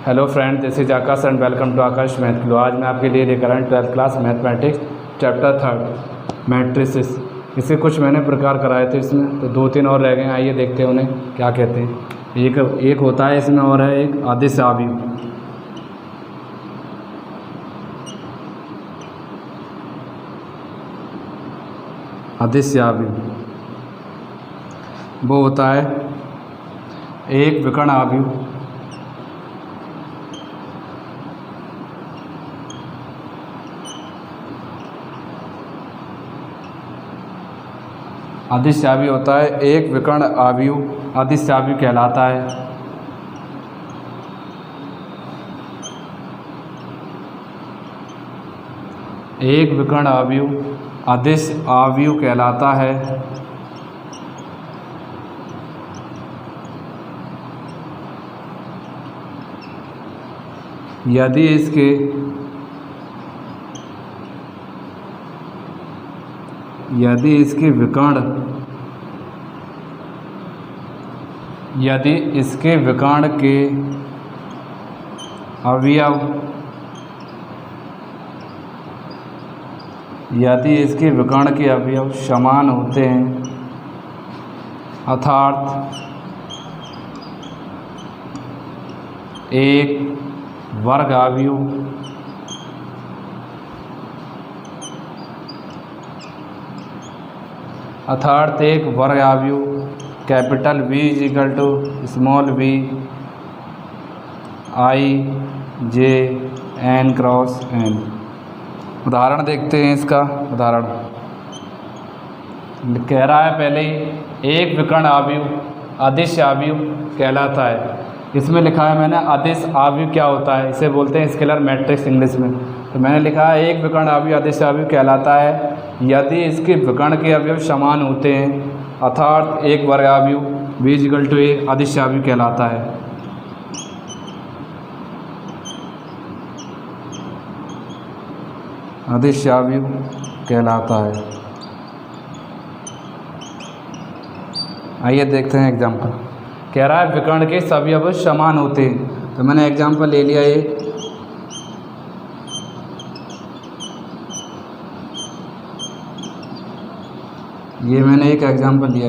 Hello friend, this is Akash and welcome to Akash math clue. आज मैं आपके लिए लेकर आया 12th class mathematics chapter 3 matrices. इसके कुछ मैंने प्रकार कराए थे इसमें, तो 2-3 और रह गए। आइए देखते हैं उन्हें क्या कहते हैं। एक होता है इसमें और है एक अदिश अवयव। अदिश अवयव वो होता है एक विकर्ण अवयव अदिश अवयव होता है एक विकर्ण अवयव अदिश अवयव कहलाता है। एक विकर्ण अवयव अदिश अवयव कहलाता है। यदि इसके विकर्ण के अवयव समान होते हैं, अर्थात एक वर्ग अवयव capital V equal to small v I J n cross n। उदाहरण देखते हैं। इसका उदाहरण कह रहा है पहले ही एक विकर्ण अवयव अदिश अवयव कहलाता है। इसमें लिखा है मैंने अदिश अवयव क्या होता है, इसे बोलते हैं स्केलर मैट्रिक्स इंग्लिश में। तो मैंने लिखा है एक विकर्ण अवयव अदिश अवयव कहलाता है यदि इसके विकर्ण के अवयव समान होते हैं, अर्थात एक वर्ग अवयव V इक्वल टू A अदिश अवयव कहलाता है। अदिश अवयव कहलाता है। आइए देखते हैं एग्जाम्पल। कह रहा है विकर्ण के सभी अवयव समान होते हैं, तो मैंने एग्जाम्पल ले लिया ये मैंने एक एग्जाम्पल लिया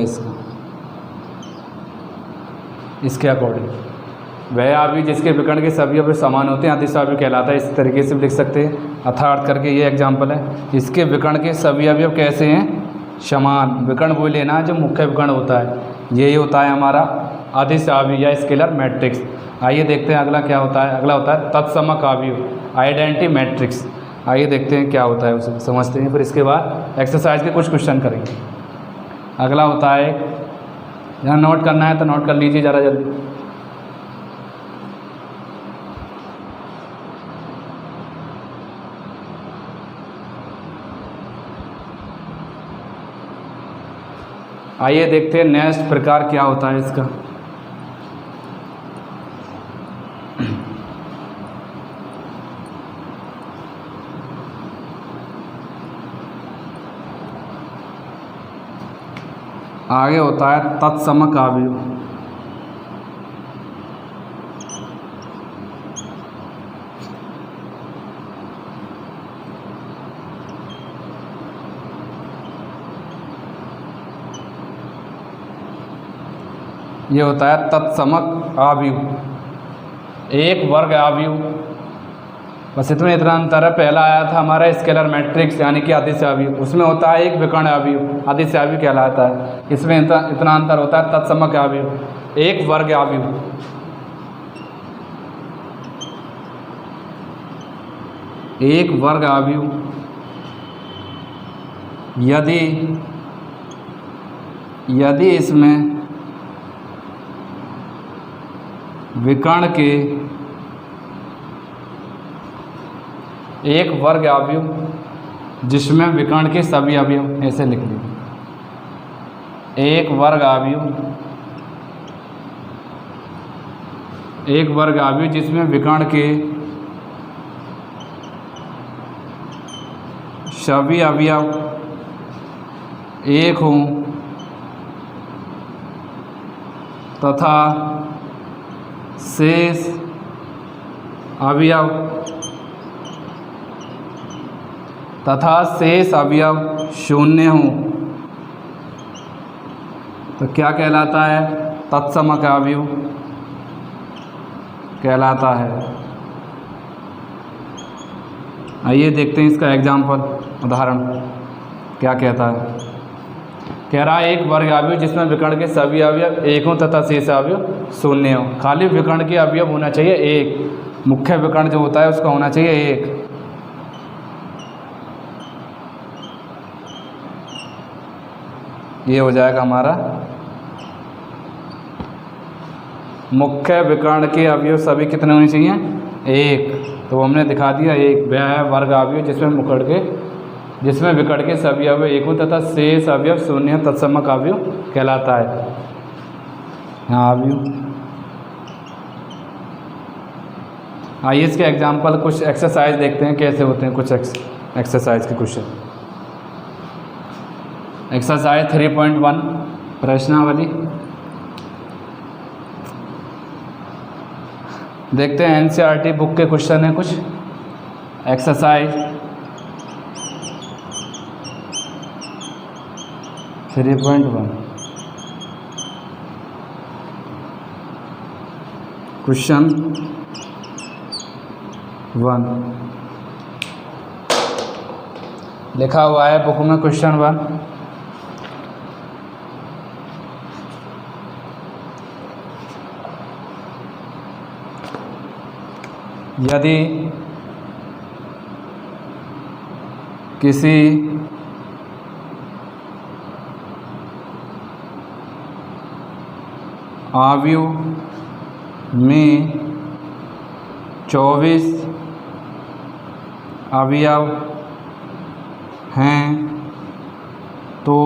इसके अकॉर्डिंग। वह अवयव जिसके विकर्ण के सभी अवयव समान होते हैं अदिश अवयव कहलाता है। इस तरीके से भी लिख सकते हैं, अर्थात करके ये एग्जाम्पल है। इसके विकर्ण के सभी अवयव कैसे हैं? समान। विकर्ण वो लेना जो मुख्य विकर्ण होता है, यही होता है हमारा अदिश अवयव या स्केलर मैट्रिक्स। आइए देखते हैं अगला क्या होता है। अगला होता है तत्समक अवयव आइडेंटिटी मैट्रिक्स। आइए देखते हैं क्या होता है, उसे समझते हैं, फिर इसके बाद एक्सरसाइज के कुछ क्वेश्चन करेंगे। अगला होता है, यहाँ नोट करना है तो नोट कर लीजिए ज़रा जल्दी। आइए देखते हैं नेक्स्ट प्रकार क्या होता है इसका। आगे होता है तत्समक अवयव। ये होता है तत्समक अवयव एक वर्ग अवयव। बस इतना अंतर है। पहला आया था हमारा स्केलर मैट्रिक्स यानी कि अदिश अवयव, उसमें होता है एक विकर्ण अवयव अदिश अवयव कहलाता है। इसमें इतना अंतर होता है तत्समक अवयव एक वर्ग अवयव। एक वर्ग अवयव यदि इसमें विकर्ण के एक वर्ग अवयव जिसमें विकर्ण के सभी अवयव, ऐसे लिख लीजिए, एक वर्ग अवयव जिसमें विकर्ण के सभी अवयव एक हों तथा शेष अवयव तथा शेष अवयव शून्य हो तो क्या कहलाता है? तत्समक अवयव कहलाता है। आइए देखते हैं इसका एग्जाम्पल, उदाहरण क्या कहता है। कह रहा है एक वर्ग अवयव जिसमें विकर्ण के सभी अवयव एक हों तथा शेष अवयव शून्य हो। खाली विकर्ण के अवयव होना चाहिए एक, मुख्य विकर्ण जो होता है उसका होना चाहिए एक। ये हो जाएगा हमारा मुख्य विकर्ण के अवयव सभी कितने होने चाहिए? एक। तो हमने दिखा दिया एक। वह है वर्ग अवयव जिसमें विकर्ण के सभी अवयव एक हो तथा शेष अवयव शून्य तत्समक अवयव कहलाता है। हाँ अवयव। आइए इसके एग्जाम्पल कुछ एक्सरसाइज देखते हैं कैसे होते हैं कुछ एक्सरसाइज के क्वेश्चन। एक्सरसाइज 3.1 प्रश्नावली देखते हैं। एनसीईआरटी बुक के क्वेश्चन है कुछ। एक्सरसाइज 3.1 क्वेश्चन 1 लिखा हुआ है बुक में। क्वेश्चन 1 यदि किसी अवयव में 24 अवयव हैं तो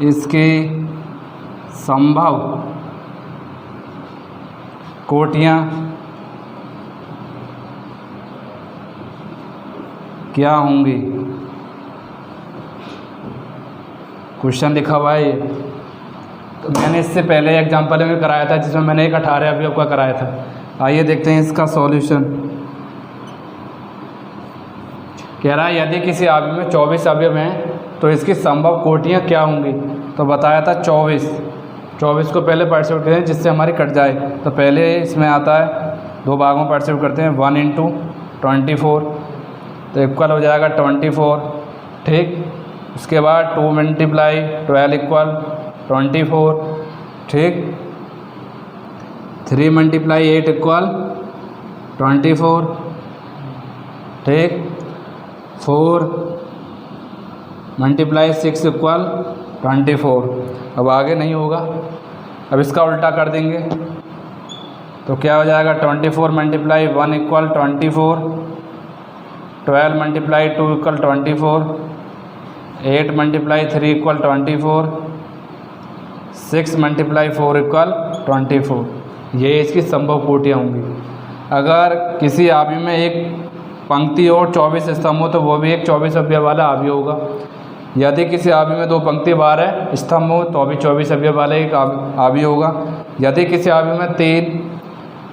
इसके संभव कोटियाँ क्या होंगी? क्वेश्चन लिखा हुआ है ये। तो मैंने इससे पहले एग्जाम्पल में कराया था जिसमें मैंने एक 18 अवयव का कराया था। आइए देखते हैं इसका सॉल्यूशन। कह रहा है यदि किसी अवयव में 24 अवयव हैं तो इसकी संभव कोटियाँ क्या होंगी? तो बताया था 24 को पहले पार्टिसिपेट करते हैं जिससे हमारी कट जाए। तो पहले इसमें आता है दो भागों में पार्टिसिपेट करते हैं 1 × 24 तो इक्वल हो जाएगा 24। ठीक। उसके बाद 2 × 12 इक्वल 24। ठीक। 3 × 8 इक्वल 24। ठीक। 4 × 6 इक्वल 24। अब आगे नहीं होगा, अब इसका उल्टा कर देंगे तो क्या हो जाएगा 24 × 1 इक्वल 24। 12 × 2 इक्वल 24। 8 × 3 इक्वल 24। 6 × 4 इक्वल 24। ये इसकी संभव कोटियाँ होंगी। अगर किसी अवयव में एक पंक्ति और 24 स्तंभ हो तो वो भी एक 24 अवयव वाला अवयव होगा। यदि किसी अवयव में 2 पंक्ति 12 स्तंभ हो तो भी 24 अवयव वाला एक अवयव होगा। यदि किसी अवयव में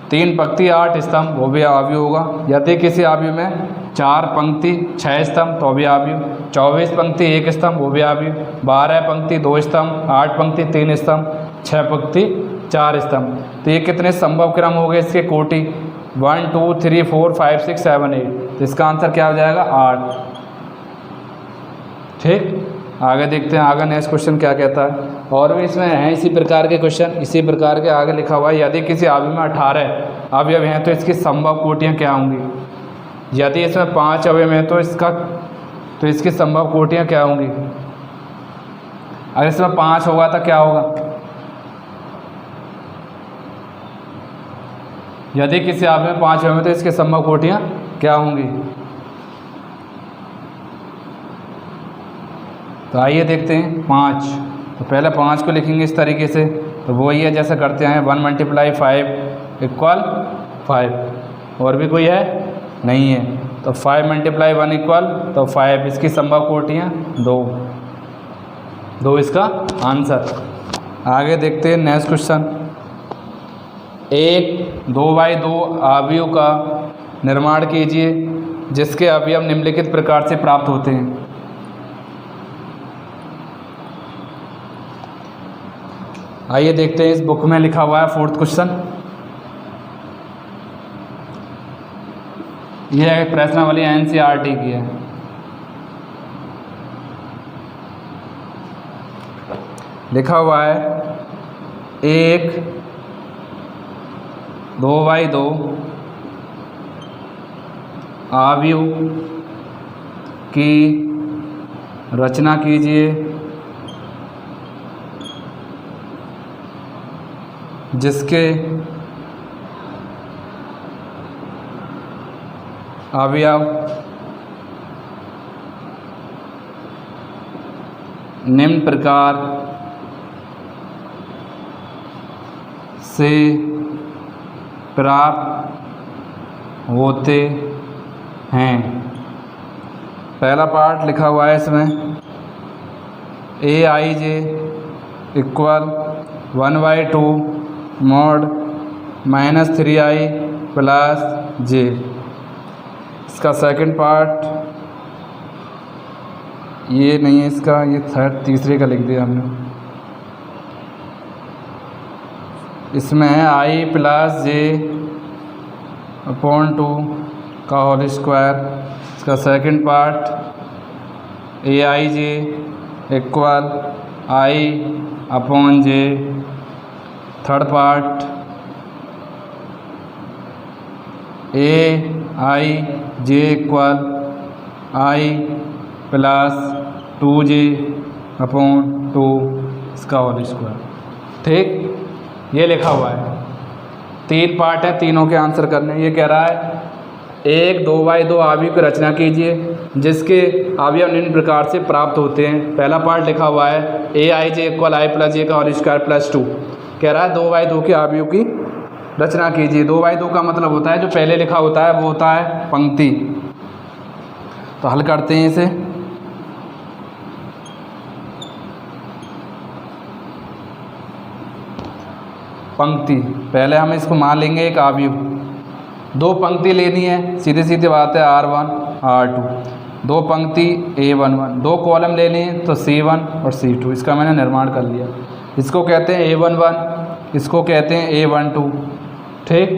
3 पंक्ति 8 स्तंभ वो भी अवयव होगा। यदि किसी अवयव में 4 पंक्ति 6 स्तंभ तो भी अवयव। 24 पंक्ति 1 स्तंभ वो भी अवयव। 12 पंक्ति 2 स्तंभ, 8 पंक्ति 3 स्तंभ, 6 पंक्ति 4 स्तंभ। तो ये कितने संभव क्रम हो गए इसके कोटि? 1 2 3 4 5 6 7 8। तो इसका आंसर क्या हो जाएगा? 8। ठीक। आगे देखते हैं आगे नेक्स्ट क्वेश्चन क्या कहता है। और भी इसमें हैं इसी प्रकार के क्वेश्चन। इसी प्रकार के आगे लिखा हुआ है यदि किसी अवयव में 18 अवयव हैं तो इसकी संभव कोटियाँ क्या होंगी? यदि इसमें 5 अवयव हैं तो इसकी संभव कोटियाँ क्या होंगी? अगर इसमें 5 होगा तो क्या होगा? यदि किसी अवयव में 5 अवयव हैं तो इसकी संभव कोटियाँ क्या होंगी? तो आइए देखते हैं 5। तो पहले 5 को लिखेंगे इस तरीके से। तो वो ही है जैसे करते हैं 1 × 5 इक्वल 5। और भी कोई है? नहीं है। तो 5 × 1 इक्वल तो 5। इसकी संभव कोटियाँ 2 इसका आंसर। आगे देखते हैं नेक्स्ट क्वेश्चन। एक 2/2 अवयव का निर्माण कीजिए जिसके अवयव निम्नलिखित प्रकार से प्राप्त होते हैं। आइए देखते हैं, इस बुक में लिखा हुआ है 4th क्वेश्चन। यह है प्रश्नावली NCERT की है। लिखा हुआ है एक 2/2 अवयव की रचना कीजिए जिसके अवयव निम्न प्रकार से प्राप्त होते हैं। पहला पार्ट लिखा हुआ है इसमें AIJ equal 1/2 mod -3i plus j। इसका सेकंड पार्ट ये नहीं है, इसका ये तीसरे का लिख दिया हमने। इसमें है i + j अपॉन 2 का होल स्क्वायर। इसका second part AIJ equal i upon j। Third part AIJ equal i + 2j upon 2 इसका होल स्क्वायर। ठीक, ये लिखा हुआ है। 3 पार्ट है, तीनों के आंसर करने। ये कह रहा है एक 2/2 अवयव की रचना कीजिए जिसके अवयव निम्न प्रकार से प्राप्त होते हैं। पहला पार्ट लिखा हुआ है AIJ इक्वल i + j का होल स्क्वायर प्लस 2। कह रहा है 2/2 के अवयव की रचना कीजिए। 2/2 का मतलब होता है जो पहले लिखा होता है वो होता है पंक्ति। तो हल करते हैं इसे। पंक्ति पहले हम इसको मान लेंगे एक अवयव। 2 पंक्ति लेनी है, सीधी सीधी बात है R1 R2। 2 पंक्ति A11। 2 कॉलम लेने हैं तो C1 और C2। इसका मैंने निर्माण कर लिया। इसको कहते हैं A11, इसको कहते हैं A12। ठीक,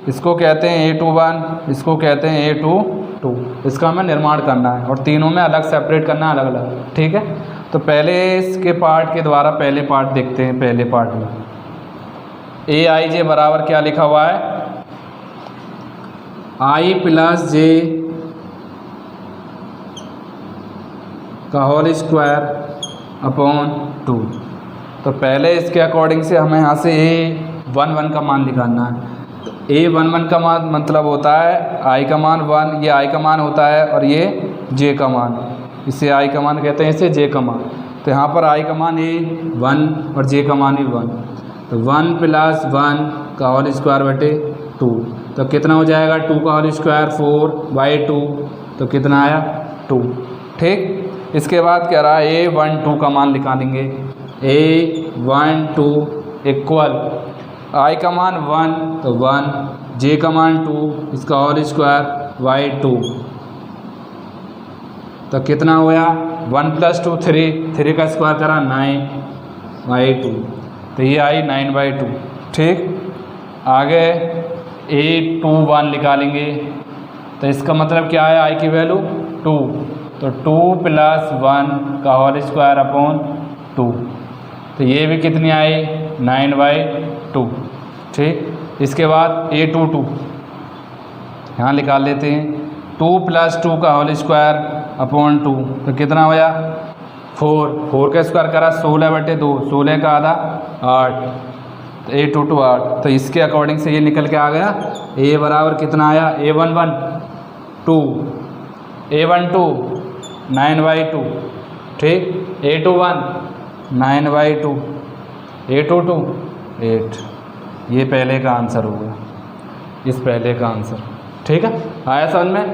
इसको कहते हैं A21, इसको कहते हैं A22। इसका हमें निर्माण करना है और तीनों में अलग सेपरेट करना है, अलग अलग। ठीक है, तो पहले इसके पार्ट के द्वारा पहले पार्ट देखते हैं। पहले पार्ट में AIJ बराबर क्या लिखा हुआ है i + j का होल स्क्वायर अपॉन 2। तो पहले इसके अकॉर्डिंग से हमें यहाँ से A11 का मान निकालना है। तो A11 का मान मतलब होता है i का मान 1, ये i का मान होता है और ये j का मान। इसे i का मान कहते हैं, इसे j का मान। तो यहाँ पर i का मान 1 और j का मान 1। तो 1 + 1 का होल स्क्वायर बटे 2। तो कितना हो जाएगा 2 का होल स्क्वायर 4/2। तो कितना आया 2। ठीक, इसके बाद कह रहा है A12 का मान निकालेंगे। A12 इक्वल i का मान 1 तो 1, j का मान 2, इसका होल स्क्वायर /2। तो कितना होया 1 + 2 3 का स्क्वायर करा 9/2। तो ये आई 9/2। ठीक, आगे A21 निकालेंगे। तो इसका मतलब क्या है i की वैल्यू 2। तो 2 + 1 का होल स्क्वायर अपॉन 2। तो ये भी कितनी आई 9/2। ठीक, इसके बाद A22 यहाँ निकाल लेते हैं। 2 + 2 का होल स्क्वायर अपॉन 2। तो कितना होया 4 का स्क्वायर करा 16/2, 16 का आधा 8। तो A22 8। तो इसके अकॉर्डिंग से ये निकल के आ गया A बराबर कितना आया A11 2, A12 9/2। ठीक, A21 9/2, A22 8। ये पहले का आंसर होगा, इस पहले का आंसर। ठीक है, आया समझ में।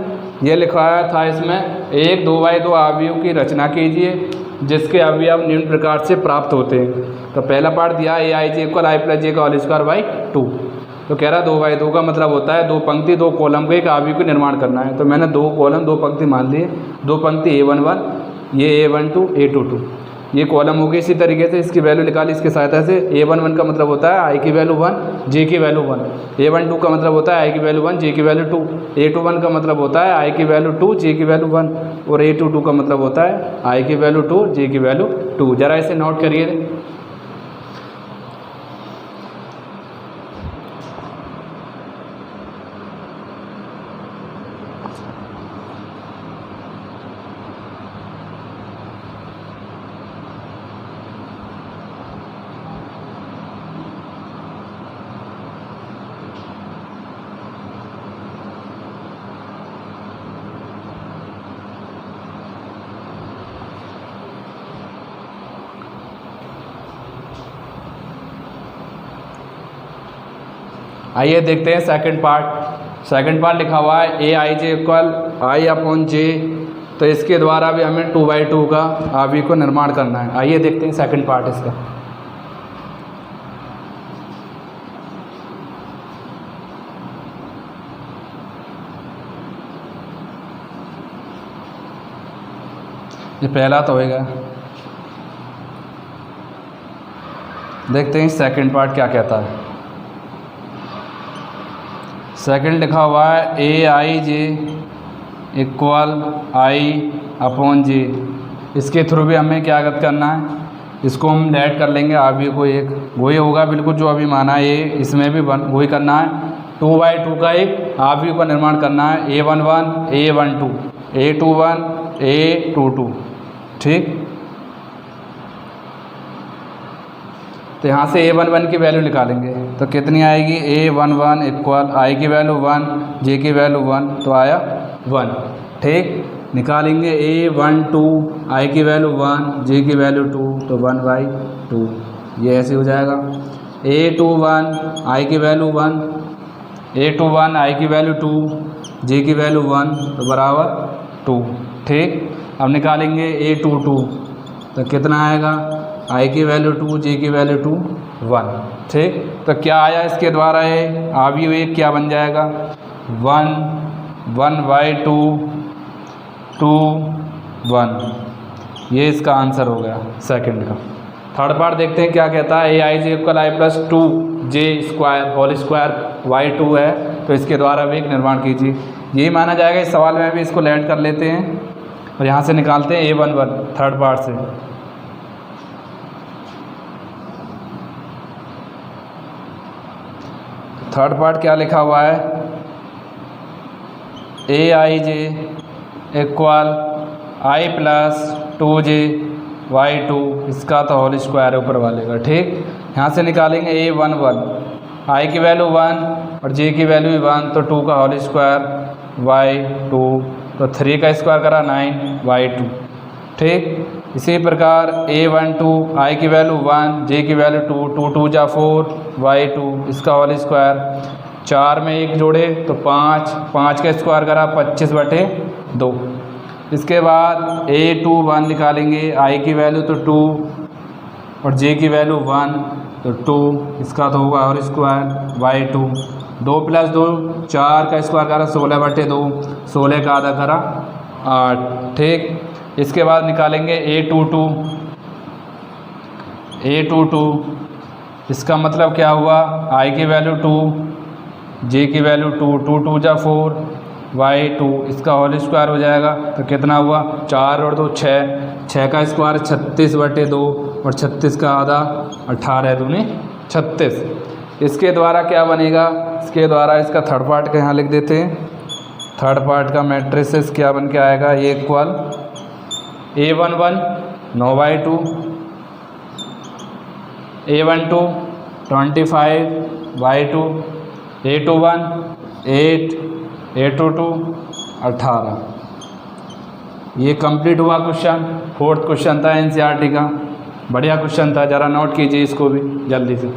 ये लिखाया था इसमें एक 2/2 अवयव की रचना कीजिए जिसके अवयव निम्न प्रकार से प्राप्त होते हैं। तो पहला पार्ट दिया AIJ इक्वल i + j का होल स्क्वायर /2। तो कह रहा 2/2 का मतलब होता है 2 पंक्ति 2 कॉलम के एक आव्यूह का निर्माण करना है। तो मैंने 2 कॉलम 2 पंक्ति मान लिए, 2 पंक्ति A11, ये A12, A22 ये कॉलम हो गई। इसी तरीके से इसकी वैल्यू निकाली इसकी सहायता से। A11 का मतलब होता है i की वैल्यू 1, j की वैल्यू 1। A12 का मतलब होता है i की वैल्यू 1, j की वैल्यू 2। A21 का मतलब होता है i की वैल्यू 2, j की वैल्यू 1। और A22 का मतलब होता है i की वैल्यू 2, j की वैल्यू 2। ज़रा इसे नोट करिए। आइए देखते हैं सेकंड पार्ट। सेकंड पार्ट लिखा हुआ है Aij इक्वल I/J। तो इसके द्वारा भी हमें 2/2 का आव्यूह को निर्माण करना है। आइए देखते हैं सेकंड पार्ट इसका। ये पहला तो होएगा, देखते हैं सेकंड पार्ट क्या कहता है। सेकंड लिखा हुआ है Aij इक्वल I/J। इसके थ्रू भी हमें क्या करना है, इसको हम ऐड कर लेंगे आव्यूह को एक, वही होगा बिल्कुल जो अभी माना है। ये इसमें भी वही करना है, 2/2 का एक आव्यूह का निर्माण करना है। A11, A12, A21, A22। ठीक, तो यहाँ से A11 की वैल्यू निकालेंगे तो कितनी आएगी, A11 इक्वल I की वैल्यू 1, J की वैल्यू 1, तो आया 1। ठीक, निकालेंगे A12 I की वैल्यू 1, J की वैल्यू 2, तो 1/2। ये ऐसे हो जाएगा। A21 I की वैल्यू 1, A21 I की वैल्यू 2, J की वैल्यू 1, तो बराबर 2। ठीक, अब निकालेंगे A22 तो कितना आएगा, I की वैल्यू 2, J की वैल्यू 2, 1। ठीक, तो क्या आया इसके द्वारा, ये आव्यूह एक क्या बन जाएगा, 1, 1/2, 2, 1। ये इसका आंसर हो गया सेकंड का। थर्ड पार्ट देखते हैं क्या कहता है। Aij equal I plus 2j square whole square y2 है, तो इसके द्वारा भी एक निर्माण कीजिए। यही माना जाएगा। इस सवाल में भी इसको ऐड कर लेते हैं और यहाँ से निकालते हैं A11 थर्ड पार्ट से। थर्ड पार्ट क्या लिखा हुआ है, Aij equal I plus 2j y2, इसका तो होल स्क्वायर ऊपर वाले का। ठीक, यहाँ से निकालेंगे A11 I की वैल्यू 1 और J की वैल्यू 1, तो 2 का होल स्क्वायर y2, तो 3 का स्क्वायर करा 9y2। ठीक, इसी प्रकार A12 I की वैल्यू 1, J की वैल्यू 2, 2 2 जा 4 y2, इसका होल स्क्वायर। 4 में 1 जोड़े तो 5, 5 का स्क्वायर करा 25/2। इसके बाद A21 निकालेंगे, I की वैल्यू तो 2 और J की वैल्यू 1, तो 2, इसका तो होगा होल स्क्वायर y2। 2 + 2 4 का स्क्वायर करा 16/2, 16 का आधा करा 8। ठीक, इसके बाद निकालेंगे A22, इसका मतलब क्या हुआ, I की वैल्यू 2, J की वैल्यू 2, 2 2 जा 4 y2, इसका होल स्क्वायर हो जाएगा। तो कितना हुआ, 4 और 2 6, 6 का स्क्वायर 36/2 और 36 का आधा 18 दूनी 36। इसके द्वारा क्या बनेगा, इसके द्वारा इसका थर्ड पार्ट का यहाँ लिख देते हैं। थर्ड पार्ट का मैट्रिसेस क्या बन के आएगा, ये equal A11 9/2, A12 25/2, A21 8, A22 18। ये कंप्लीट हुआ क्वेश्चन। फोर्थ क्वेश्चन था एनसीईआरटी का, बढ़िया क्वेश्चन था, ज़रा नोट कीजिए इसको भी जल्दी से।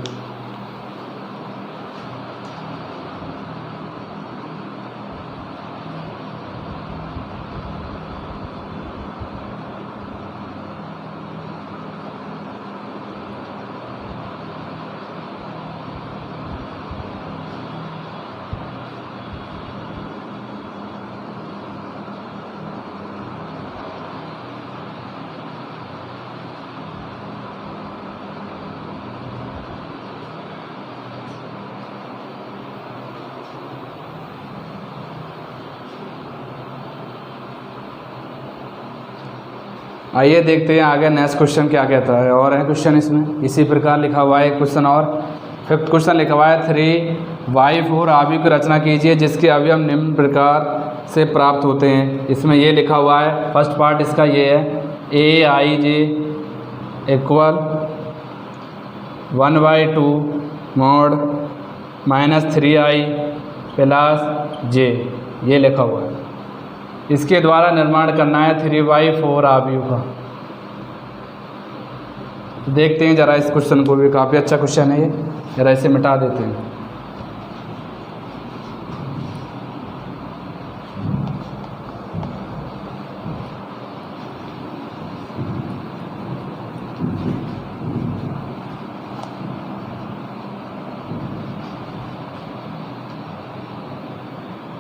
आइए देखते हैं आगे नेक्स्ट क्वेश्चन क्या कहता है। और है क्वेश्चन इसमें इसी प्रकार लिखा हुआ है क्वेश्चन। और फिफ्थ क्वेश्चन लिखा हुआ है 3y4 अवयव की रचना कीजिए जिसके अवयव निम्न प्रकार से प्राप्त होते हैं। इसमें ये लिखा हुआ है, फर्स्ट पार्ट इसका ये है aij equal 1/2 mod -3i plus j, ये लिखा हुआ है। इसके द्वारा निर्माण करना है 3/4 अवयव का। देखते हैं ज़रा इस क्वेश्चन को भी, काफ़ी अच्छा क्वेश्चन है ये। ज़रा इसे मिटा देते हैं।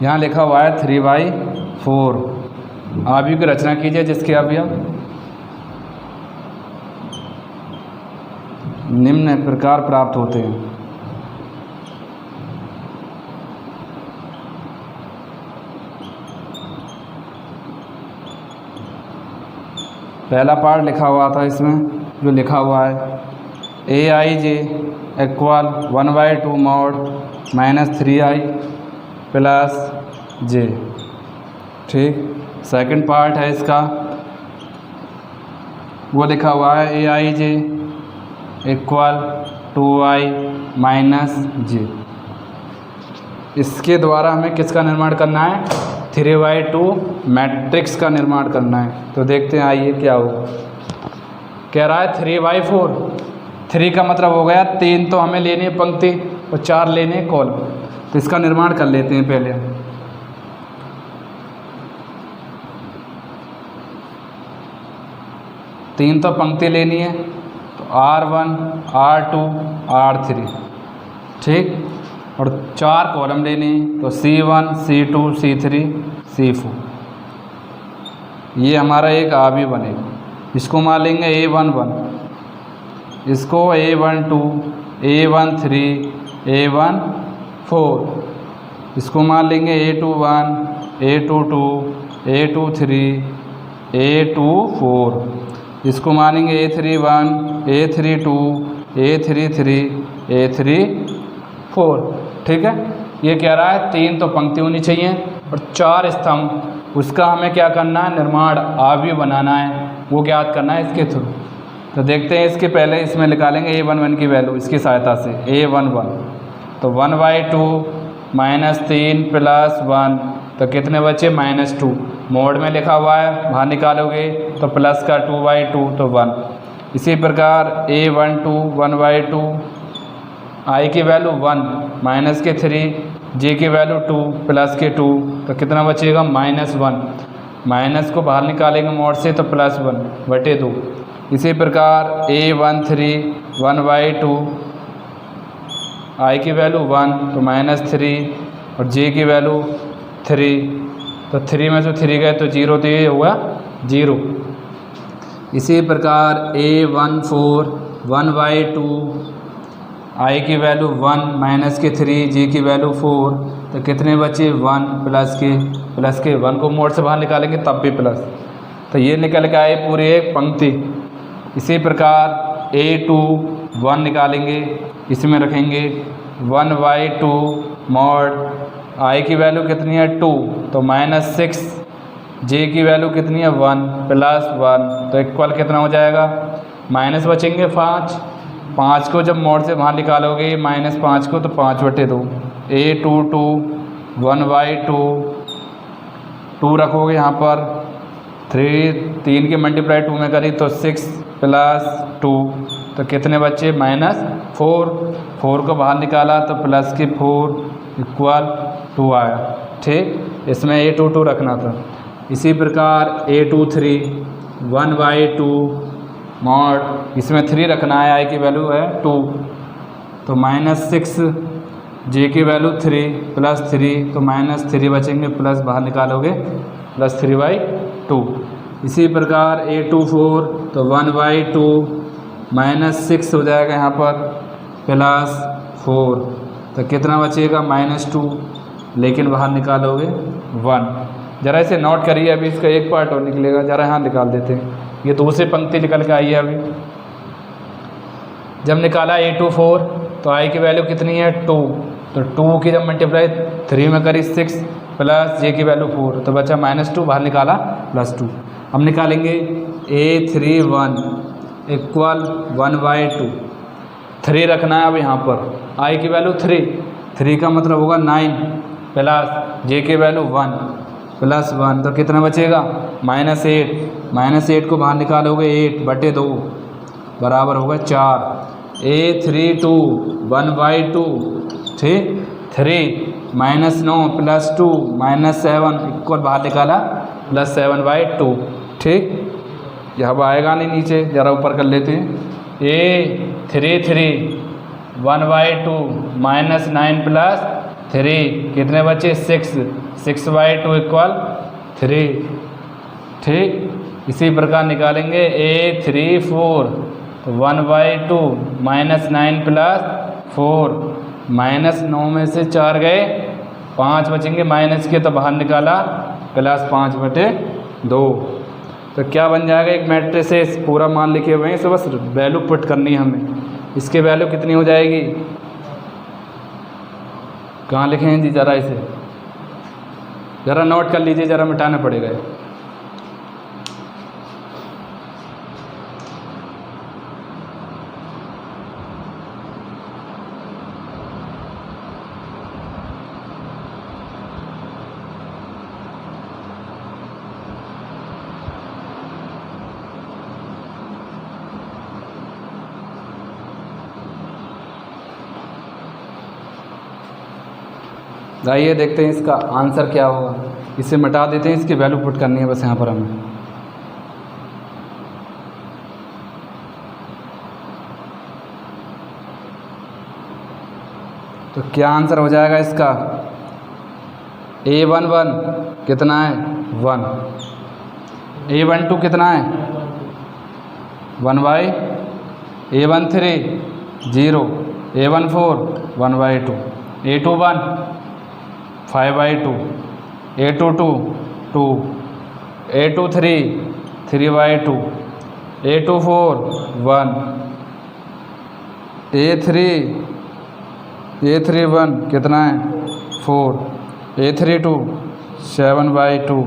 यहाँ लिखा हुआ है 3/4 अवयव की रचना कीजिए जिसके अवयव निम्न प्रकार प्राप्त होते हैं। पहला पार्ट लिखा हुआ था इसमें, जो लिखा हुआ है aij equal 1/2 mod -3i plus j, ठीक। सेकंड पार्ट है इसका, वो लिखा हुआ है aij इक्वल 2i - j। इसके द्वारा हमें किसका निर्माण करना है? 3/2 मैट्रिक्स का निर्माण करना है। तो देखते हैं आइए क्या होगा। कह रहा है 3/4, 3 का मतलब हो गया 3 तो हमें लेनी है पंक्ति और 4 लेने कॉलम। तो इसका निर्माण कर लेते हैं पहले। 3 तो पंक्ति लेनी है, तो R1 R2 R3, ठीक। और 4 कॉलम लेने हैं, तो C1 C2 C3 C4। ये हमारा एक अवयव बनेगा। इसको मान लेंगे A11, इसको A12 A13 A14, इसको मान लेंगे A21 A22 A23 A24, इसको मानेंगे A31 A32 A33 A34, ठीक है। ये कह रहा है 3 तो पंक्ति होनी चाहिए और 4 स्तंभ। उसका हमें क्या करना है? निर्माण अवयव बनाना है, वो ज्ञात करना है इसके थ्रू। तो देखते हैं, इसके पहले इसमें निकालेंगे A11 की वैल्यू इसकी सहायता से। A11 तो 1/2 -3 प्लस 1, तो कितने बचे? -2। मोड में लिखा हुआ है, बाहर निकालोगे तो प्लस का 2/2 तो 1। इसी प्रकार A12 1/2, i की वैल्यू 1 माइनस के 3, j की वैल्यू 2 प्लस के 2, तो कितना बचेगा? -1। माइनस को बाहर निकालेंगे मोड से तो +1/2। इसी प्रकार A13 1/2, i की वैल्यू 1 तो -3 और j की वैल्यू 3, तो 3 में से 3 गए तो 0, तो ये हुआ 0। इसी प्रकार A14 1/2, i की वैल्यू 1 माइनस के 3, j की वैल्यू 4, तो कितने बचे? 1 प्लस के 1 को मोड से बाहर निकालेंगे तब भी प्लस, तो ये निकल के आए पूरी एक पंक्ति। इसी प्रकार A21 निकालेंगे, इसमें रखेंगे 1/2 mod i की वैल्यू कितनी है? 2, तो -6, j की वैल्यू कितनी है? 1 प्लस 1, तो इक्वल कितना हो जाएगा? माइनस बचेंगे 5 को जब मोड से बाहर निकालोगे -5 को, तो 5/2। A22 1/2, 2 रखोगे यहाँ पर, 3 के मल्टीप्लाई 2 में करी तो 6 प्लस 2, तो कितने बच्चे? -4 को बाहर निकाला तो प्लस के 4 इक्वल 2 आया, ठीक। इसमें A22 रखना था। इसी प्रकार A23 1/2 mod, इसमें 3 रखना है, i की वैल्यू है 2, तो -6, j की वैल्यू 3 प्लस 3, तो -3 बचेंगे, प्लस बाहर निकालोगे प्लस 3/2। इसी प्रकार A24 तो 1/2 -6 हो जाएगा यहाँ पर प्लस 4, तो कितना बचेगा? -2, लेकिन बाहर निकालोगे 1। ज़रा इसे नोट करिए, अभी इसका एक पार्ट और निकलेगा। ज़रा यहाँ निकाल देते हैं। ये दूसरी पंक्ति निकल के आई है अभी। जब निकाला A24 तो I की वैल्यू कितनी है 2, तो 2 की जब मल्टीप्लाई 3 में करी 6 प्लस J की वैल्यू 4 तो बचा -2, बाहर निकाला +2। हम निकालेंगे A31 इक्वल 1/2, 3 रखना है अब यहाँ पर। I की वैल्यू 3 का मतलब होगा 9 प्लस J की वैल्यू 1 प्लस 1 तो कितना बचेगा -8। -8 को बाहर निकालोगे 8/2 बराबर होगा 4। A32 1/2 ठीक, 3 -9 +2 -7 इक्वल बाहर निकाला +7/2 ठीक। यह आएगा नहीं नीचे, ज़रा ऊपर कर लेते हैं। A33 1/2 -9 + 3 कितने बचे 6/2 इक्वल 3 ठीक। इसी प्रकार निकालेंगे A34 1/2 -9 + 4 -9 में से 4 गए 5 बचेंगे माइनस के तो बाहर निकाला +5/2। तो क्या बन जाएगा, एक मैट्रिक्स है, पूरा मान लिखे हुए हैं, इसे बस वैल्यू पुट करनी है हमें। इसकी वैल्यू कितनी हो जाएगी, कहाँ लिखे हैं जी, ज़रा इसे ज़रा नोट कर लीजिए, ज़रा मिटाना पड़ेगा। आइए देखते हैं इसका आंसर क्या होगा। इसे मिटा देते हैं, इसकी वैल्यू पुट करनी है बस यहाँ पर हमें। तो क्या आंसर हो जाएगा इसका, A11 कितना है 1, A12 कितना है 1/, A13 0, A14 1/2, A21 5/2, A22 2, A23 3/2, A24 1, A31 कितना है 4, A32 7/2,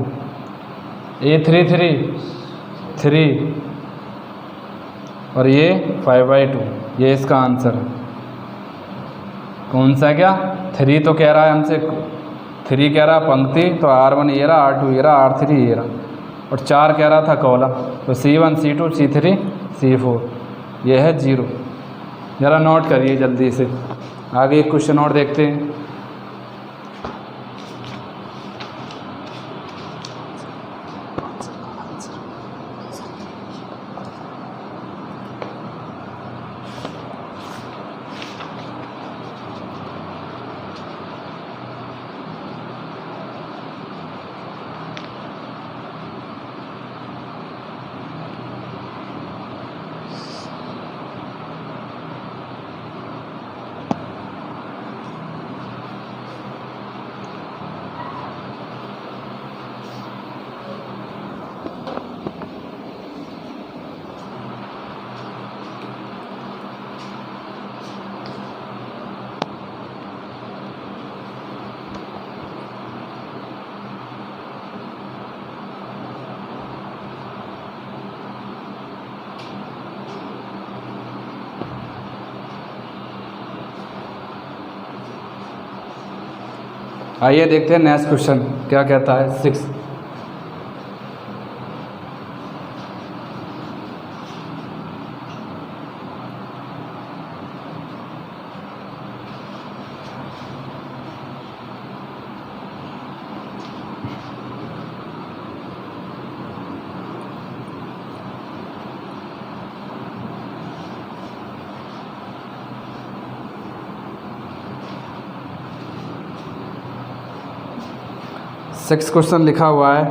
A33 3 और ये 5/2। ये इसका आंसर है। कौन सा, क्या 3 तो कह रहा है हमसे, 3 कह रहा पंक्ति, तो R1 ये रहा, R2 ये रहा, R3 ये रहा, और 4 कह रहा था कॉलम, तो C1 C2 C3 C4, ये है 0। ज़रा नोट करिए जल्दी से। आगे एक क्वेश्चन और देखते हैं। आइए देखते हैं नेक्स्ट क्वेश्चन क्या कहता है। 6 क्वेश्चन लिखा हुआ है।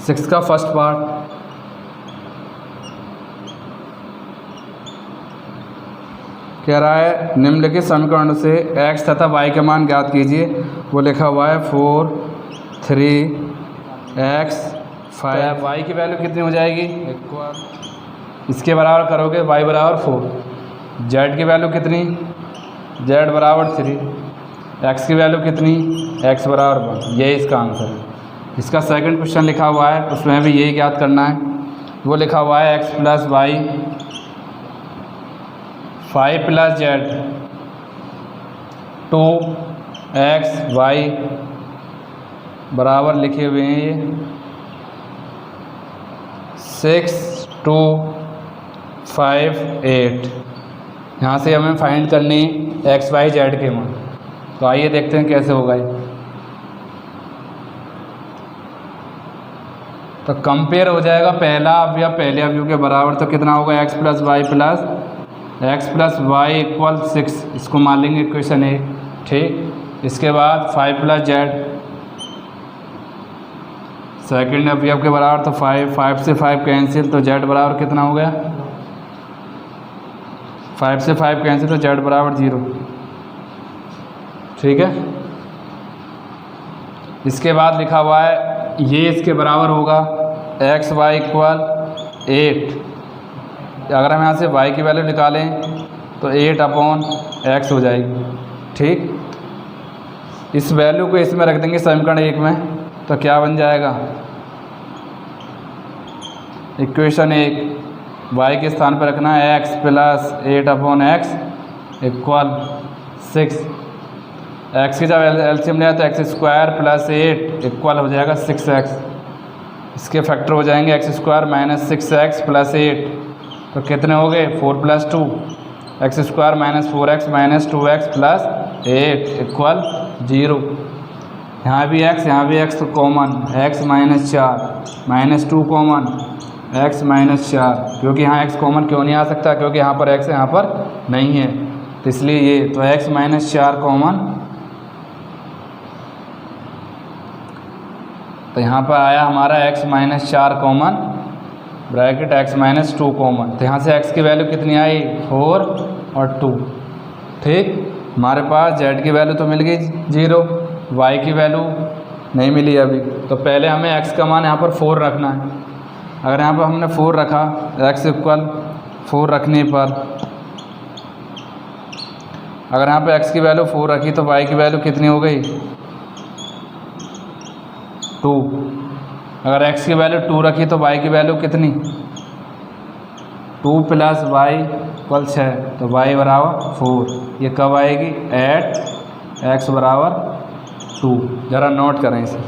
6 का फर्स्ट पार्ट, कह रहा है निम्नलिखित समीकरणों से x तथा y के मान ज्ञात कीजिए। वो लिखा हुआ है 4 3 x 5 वाई की वैल्यू कितनी हो जाएगी, इक्वल, इसके बराबर करोगे y बराबर 4, z की वैल्यू कितनी, z बराबर 3, x की वैल्यू कितनी, x बराबर 1। यही इसका आंसर है। इसका सेकंड क्वेश्चन लिखा हुआ है, उसमें भी यही याद करना है। वो लिखा हुआ है x plus y 5 plus z 2xy बराबर लिखे हुए हैं ये 6 2 5 8। यहाँ से हमें फाइंड करनी एक्स वाई जेड के मान। तो आइए देखते हैं कैसे होगा ये। तो कंपेयर हो जाएगा पहला अवयव पहले अवयव के बराबर, तो कितना होगा x प्लस वाई इक्वल 6, इसको मान लेंगे इक्वेशन 1, ठीक। इसके बाद 5 प्लस जेड सेकेंड अवयव के बराबर, तो 5 से 5 कैंसिल, तो z बराबर कितना हो गया, 5 से 5 कैंसिल, तो z बराबर 0, ठीक है। इसके बाद लिखा हुआ है ये इसके बराबर होगा एक्स वाई इक्वल 8। अगर हम यहाँ से y की वैल्यू निकालें तो 8/x हो जाएगी, ठीक। इस वैल्यू को इसमें रख देंगे समीकरण 1 में, तो क्या बन जाएगा, इक्वेशन 1 y के स्थान पर रखना है x plus 8/x equal 6। x की जब एलसीएम लिया तो x² प्लस 8 इक्वल हो जाएगा 6x। इसके फैक्टर हो जाएंगे x² माइनस 6x प्लस 8, तो कितने हो गए 4 plus 2, x² minus 4x minus 2x plus 8 equal 0। यहाँ भी x तो common, x minus 4 minus 2 common, x minus 4, क्योंकि यहाँ x कॉमन क्यों नहीं आ सकता, क्योंकि यहाँ पर x यहाँ पर नहीं है, तो इसलिए ये, तो x माइनस 4 कॉमन, तो यहाँ पर आया हमारा x minus 4 common, bracket x minus 2 common, तो यहाँ से x की वैल्यू कितनी आई 4 और 2, ठीक। हमारे पास z की वैल्यू तो मिल गई 0, y की वैल्यू नहीं मिली अभी, तो पहले हमें x का मान यहाँ पर 4 रखना है। अगर यहाँ पर हमने 4 रखा, x इक्वल 4 रखने पर, अगर यहाँ पर x की वैल्यू 4 रखी तो y की वैल्यू कितनी हो गई 2। अगर x की वैल्यू 2 रखी तो y की वैल्यू कितनी 2 प्लस वाई इक्वल 6, तो y बराबर 4। ये कब आएगी एट x बराबर 2। ज़रा नोट करें इसे।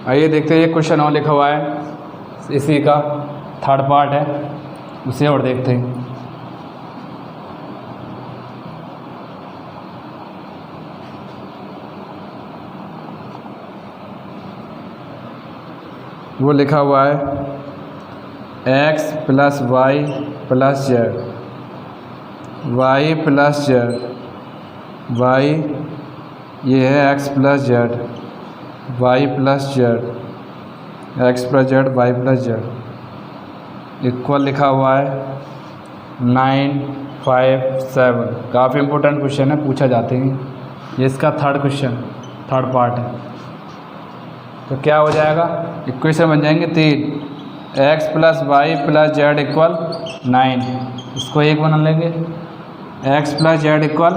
आइए देखते हैं, ये क्वेश्चन और लिखा हुआ है, इसी का थर्ड पार्ट है, उसे और देखते हैं। वो लिखा हुआ है x plus y plus z, y plus z, y ये है x plus z, y plus z, x plus z, y plus z equal लिखा हुआ है 957। काफ़ी इंपॉर्टेंट क्वेश्चन है, पूछा जाते हैं। ये इसका थर्ड क्वेश्चन, थर्ड पार्ट है। तो क्या हो जाएगा, इक्वेशन बन जाएंगे 3, x plus y plus z equal 9, इसको 1 बना लेंगे, x plus z equal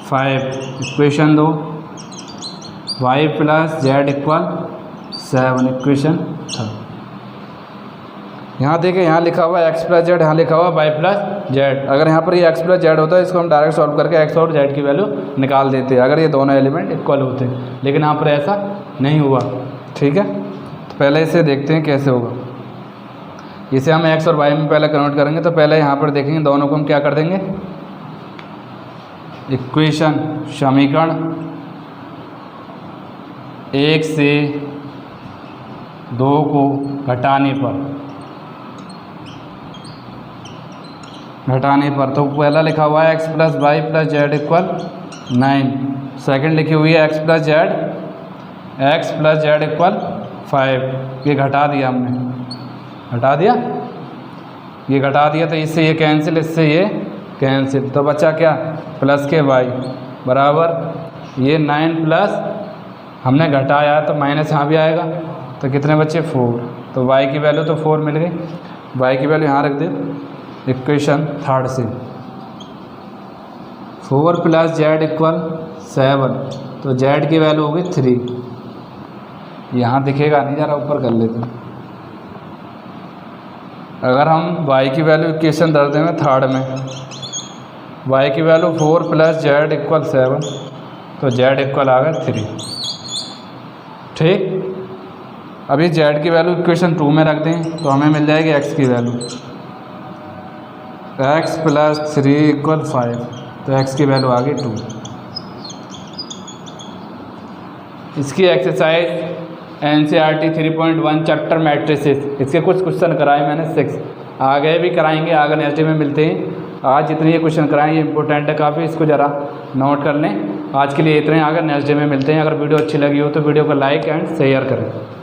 5, equation 2, y plus z equal 7, equation 3। यहाँ देखें, यहाँ लिखा हुआ है एक्स प्लस जेड, यहाँ लिखा हुआ वाई प्लस जेड। अगर यहाँ पर ये एक्स प्लस जेड होता है, इसको हम डायरेक्ट सॉल्व करके एक्स और जेड की वैल्यू निकाल देते अगर ये दोनों एलिमेंट इक्वल होते, लेकिन यहाँ पर ऐसा नहीं हुआ। ठीक है, तो पहले इसे देखते हैं कैसे होगा। इसे हम एक्स और वाई में पहले कन्वर्ट करेंगे, तो पहले यहाँ पर देखेंगे दोनों को हम क्या कर देंगे, इक्वेशन समीकरण 1 से 2 को घटाने पर तो पहला लिखा हुआ है x plus y plus z equal 9, second लिखी हुई है एक्स प्लस जेड इक्वल 5। ये घटा दिया हमने, ये घटा दिया तो इससे ये कैंसिल, इससे ये कैंसिल, तो बचा क्या, प्लस के वाई बराबर ये 9 प्लस हमने घटाया तो माइनस यहाँ भी आएगा, तो कितने बचे 4। तो वाई की वैल्यू तो 4 मिल गई, वाई की वैल्यू यहाँ रख दे इक्वेशन थर्ड से। 4 प्लस जेड इक्वल 7, तो जेड की वैल्यू होगी 3। यहाँ दिखेगा नहीं, ज़रा ऊपर कर लेते हैं। अगर हम वाई की वैल्यू इक्वेशन धर देंगे थर्ड में, वाई की वैल्यू 4 प्लस जेड इक्वल 7, तो जेड इक्वल आ गया 3। ठीक, अभी जेड की वैल्यू इक्वेशन 2 में रख दें तो हमें मिल जाएगी एक्स की वैल्यू, एक्स प्लस 3 इक्वल 5, तो एक्स की वैल्यू आ गई 2। इसकी एक्सरसाइज NCERT 3.1 चैप्टर मैट्रिसेस, इसके कुछ क्वेश्चन कराए मैंने 6, आगे भी कराएंगे, आगे नेक्स्ट डे में मिलते हैं। आज जितने ये क्वेश्चन कराएं ये इंपॉर्टेंट है काफ़ी, इसको ज़रा नोट कर लें। आज के लिए इतने, आगे नेक्स्ट डे में मिलते हैं। अगर वीडियो अच्छी लगी हो तो वीडियो को लाइक एंड शेयर करें।